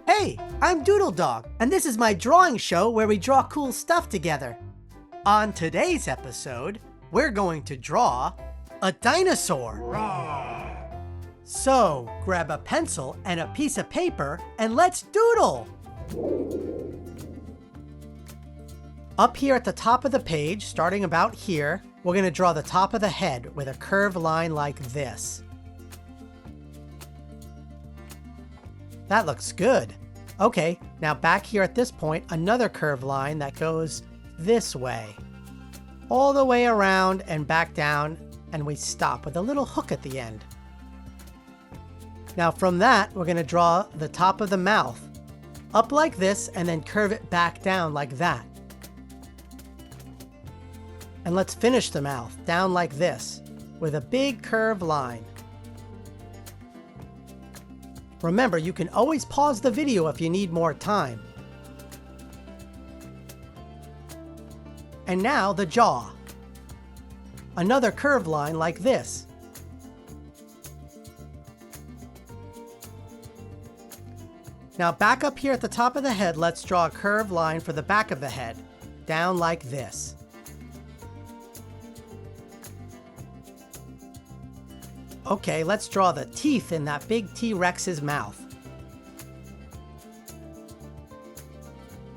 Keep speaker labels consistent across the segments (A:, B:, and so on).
A: Hey, I'm Doodle Dog, and this is my drawing show where we draw cool stuff together. On today's episode, we're going to draw a dinosaur. So, grab a pencil and a piece of paper and let's doodle! Up here at the top of the page, starting about here, we're going to draw the top of the head with a curved line like this. That looks good. Okay, now back here at this point, another curved line that goes this way. All the way around and back down, and we stop with a little hook at the end. Now from that, we're going to draw the top of the mouth. Up like this, and then curve it back down like that. And let's finish the mouth down like this, with a big curved line. Remember, you can always pause the video if you need more time. And now the jaw. Another curved line like this. Now back up here at the top of the head, let's draw a curved line for the back of the head, down like this. Okay, let's draw the teeth in that big T-Rex's mouth.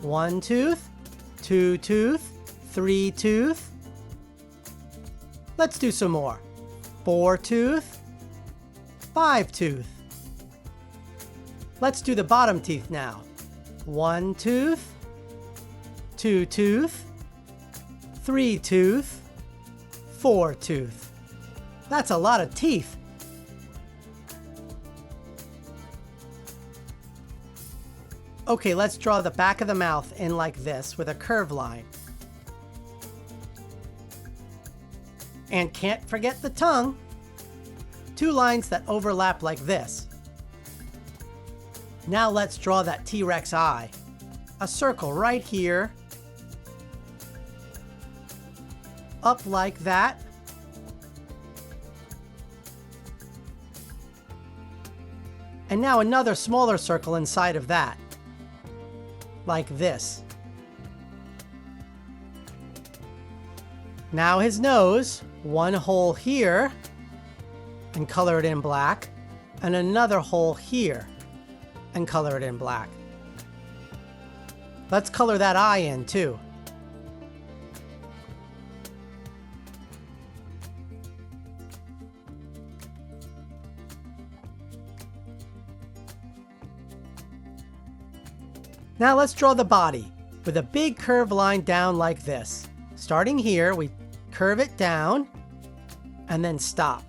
A: One tooth, two tooth, three tooth. Let's do some more. Four tooth, five tooth. Let's do the bottom teeth now. One tooth, two tooth, three tooth, four tooth. That's a lot of teeth. Okay, let's draw the back of the mouth in like this with a curved line. And can't forget the tongue. Two lines that overlap like this. Now let's draw that T-Rex eye. A circle right here. Up like that. And now another smaller circle inside of that. Like this. Now his nose, one hole here, and color it in black, and another hole here, and color it in black. Let's color that eye in too. Now let's draw the body with a big curved line down like this. Starting here, we curve it down and then stop.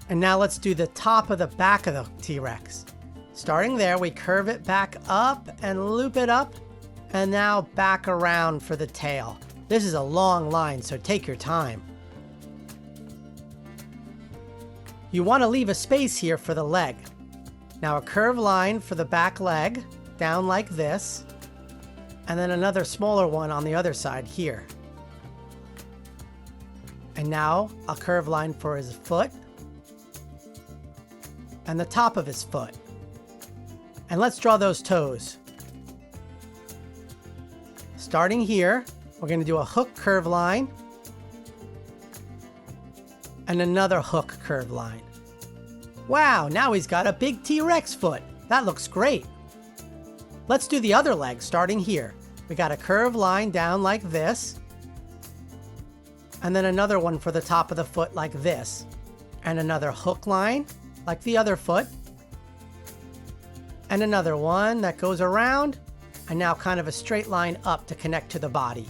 A: And now let's do the top of the back of the T-Rex. Starting there, we curve it back up and loop it up, and now back around for the tail. This is a long line, so take your time. You want to leave a space here for the leg. Now a curved line for the back leg, down like this, and then another smaller one on the other side here. And now a curved line for his foot, and the top of his foot. And let's draw those toes. Starting here, we're going to do a hook curved line, and another hook curved line. Wow, now he's got a big T-Rex foot. That looks great. Let's do the other leg, starting here. We got a curved line down like this, and then another one for the top of the foot like this, and another hook line like the other foot, and another one that goes around, and now kind of a straight line up to connect to the body.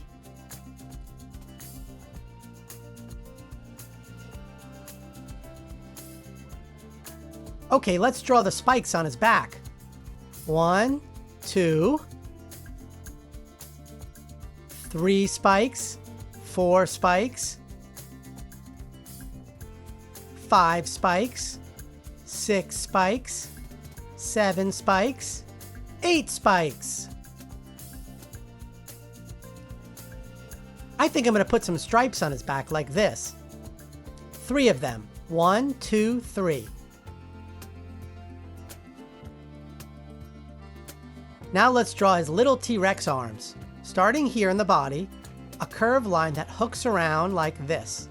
A: Okay, let's draw the spikes on his back. 1, 2, 3 spikes, 4 spikes, 5 spikes, 6 spikes, 7 spikes, 8 spikes. I think I'm going to put some stripes on his back like this. 3 of them. 1, 2, 3. Now let's draw his little T-Rex arms. Starting here in the body, a curved line that hooks around like this.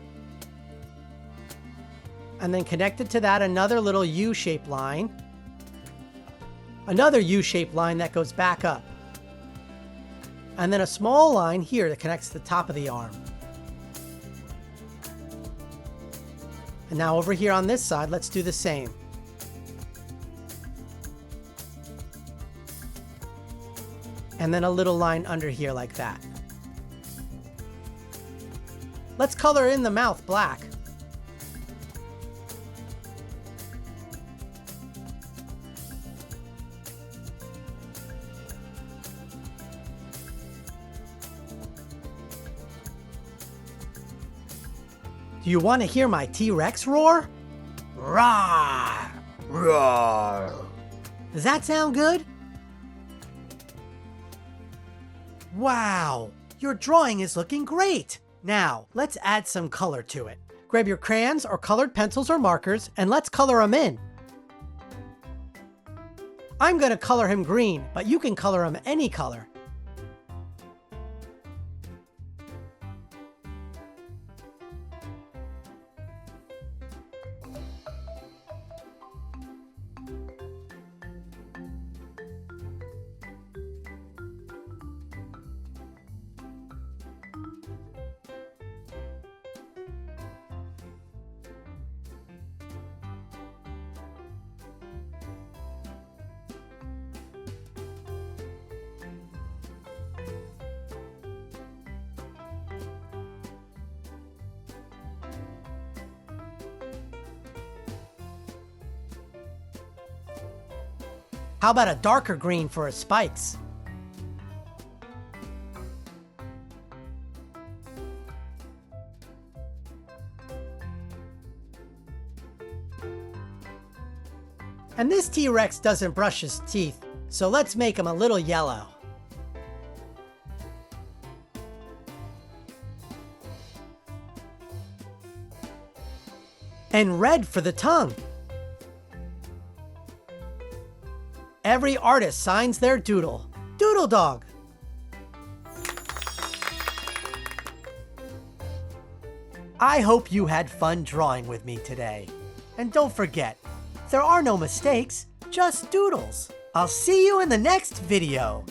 A: And then connected to that, another little U-shaped line. Another U-shaped line that goes back up. And then a small line here that connects to the top of the arm. And now over here on this side, let's do the same. And then a little line under here like that. Let's color in the mouth black. Do you want to hear my T-Rex roar? Roar! Roar! Does that sound good? Wow! Your drawing is looking great! Now, let's add some color to it. Grab your crayons or colored pencils or markers and let's color them in. I'm going to color him green, but you can color him any color. How about a darker green for his spikes? And this T-Rex doesn't brush his teeth, so let's make him a little yellow. And red for the tongue. Every artist signs their doodle. Doodle Dog. I hope you had fun drawing with me today. And don't forget, there are no mistakes, just doodles. I'll see you in the next video.